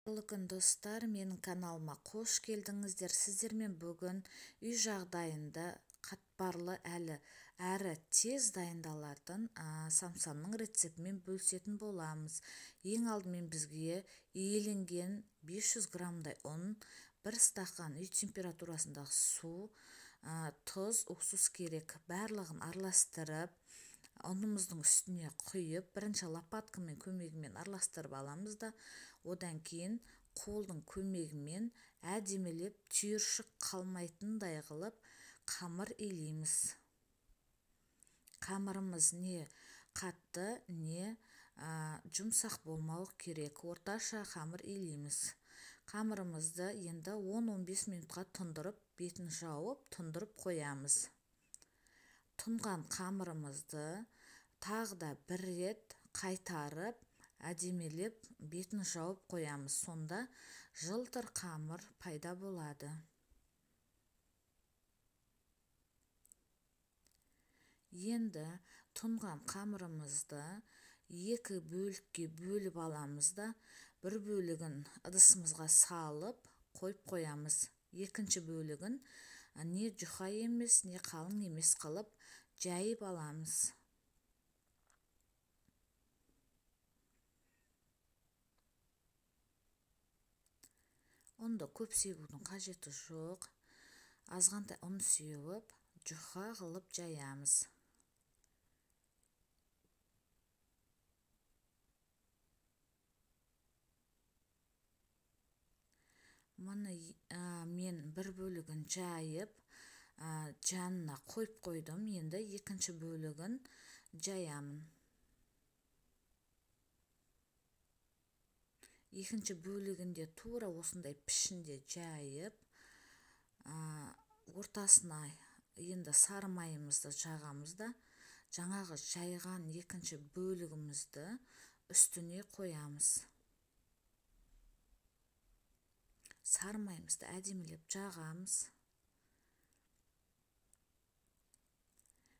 Қайырлы күн достар, менің каналыма қош келдіңіздер. Сіздермен бүгін үй жағдайында қатпарлы әрі тез дайындалатын самсаның рецептімен бөлісетін боламыз. Ең алдымен бізге иіленген 500 граммдай ұн, 1 стақан үй температурасындағы су, тұз, уксус керек. Барлығын араластырып, ұнымыздың үстіне құйып, бірінші лопаткамен көмегімен араластырып аламыз да, одан кейін қолдың көмегімен әдемелеп түйіршік қалмайтындай қылып қамыр илейміз. Қамырымыз не қатты, не жұмсақ болмау керек. Орташа қамыр илейміз. Қамырымызды енді 10-15 минутқа тұндырып, бетін жауып, тұндырып қоямыз. Тұнған қамырымызды тағы да бір рет қайтарып, әдемелеп бетін жауып қоямыз. Сонда жылтыр қамыр пайда болады. Енді тұнған қамырымызды 2 бөлікке бөліп аламыз да, бір бөлігін ыдысымызға салып қойып қоямыз. Екінші бөлігін не жұқа емес, не қалың емес қылып жайып аламыз. Онда көп себудің қажеті жоқ. Азғантай ұн сеуіп, жұқа қылып жаямыз. Мұны мен бір бөлігін жайып, жанына қойып қойдым. Енді екінші бөлігін жаямын. Екінші бөлігінде тура осындай пішінде жайып, ортасына енді сары майымызды жағамыз да, жаңағы жайған екінші бөлігімізді үстіне қоямыз. Сары майымызды әдемелеп жағамыз.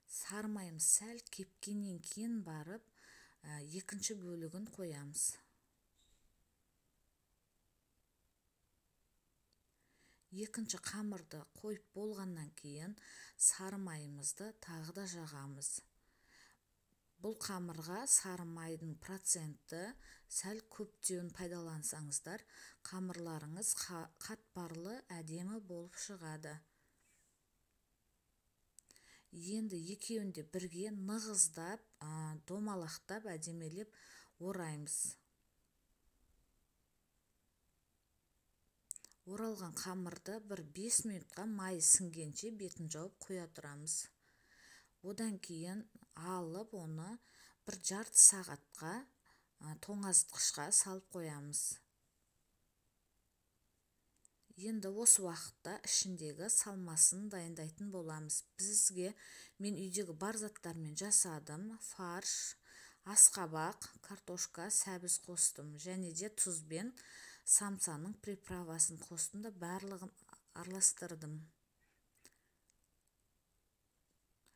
Сары майымыз сәл кепкеннен кейін барып, екінші бөлігін қоямыз. Екінші қамырды қойып болғаннан кейін сары майымызды тағы да жағамыз. Бұл қамырға сары майдың проценті сәл көптеуін пайдалансаңыздар, қамырларыңыз қатпарлы әдемі болып шығады. Енді екеуінде бірге нығыздап, домалақтап, әдемелеп ораймыз. Оралған қамырды бір 5 минутқа майы сіңгенше бетін жауып қоя тұрамыз. Одан кейін алып, оны бір жарты сағатқа тоңазытқышқа салып қоямыз. Енді осы уақытта ішіндегі салмасын дайындайтын боламыз. Бізге мен үйдегі бар заттармен жасадым. Фарш, асқабақ, картошка, сәбіз қостым. Және де тұзбен самсаның приправасын қостым да, барлығын араластырдым.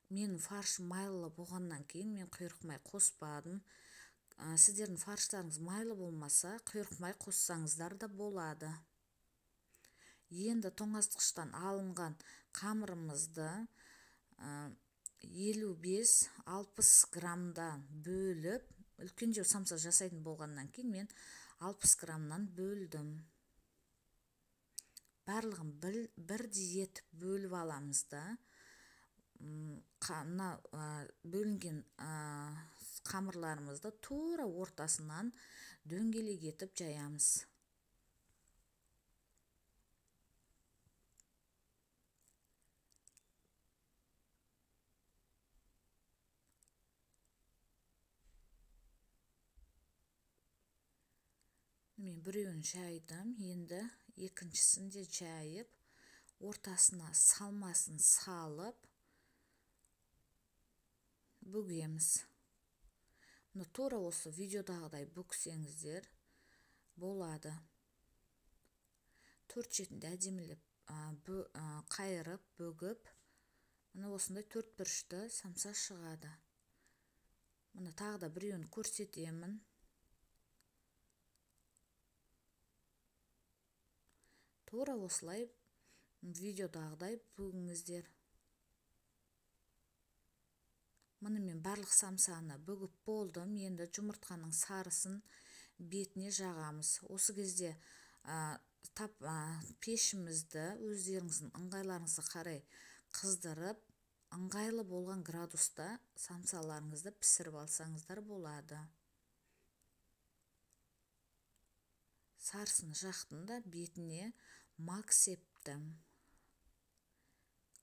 Мен фарш майлы болғаннан кейін мен құйрық май қоспадым. Сіздердің фарштарыңыз майлы болмаса, құйрық май қоссаңыздар да болады. Енді тоңазытқыштан алынған қамырымызды 55-60 граммдан бөліп, үлкендеу самса жасайтын болғаннан кейін мен 60 граммнан бөлдім. Барлығын бірдей етіп бөліп аламыз да, бөлінген қамырларымызды тура ортасынан дөңгелек етіп жаямыз. Мен біреуін жайдым, енді екіншісін де жайып, ортасына салмасын салып бөгеміз. Тура осы видеодағыдай бөксеңіздер болады. Төрт шетінде әдемілеп қайырып, бөгіп, осындай төрт бұрышты самса шығады. Мұны тағы да біреуін көрсетемін. тура осылай видеодағыдай бүгіңіздер. Мұнымен барлық самсаны бүгіп болдым. Енді жұмыртқаның сарысын бетіне жағамыз. Осы кезде пешімізді өздеріңіздің ыңғайларыңызға қарай қыздырып, ыңғайлы болған градуста самсаларыңызды пісіріп алсаңыздар болады. Сарысын жақтым да бетіне мак септім.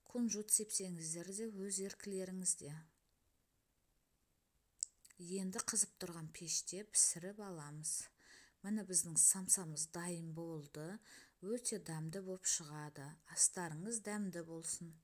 Кунжут сепсеңіздер де өз еркілеріңізде. Енді қызып тұрған пеште пісіріп аламыз. Міне біздің самсамыз дайын болды. Өте дәмді болып шығады. Астарыңыз дәмді болсын.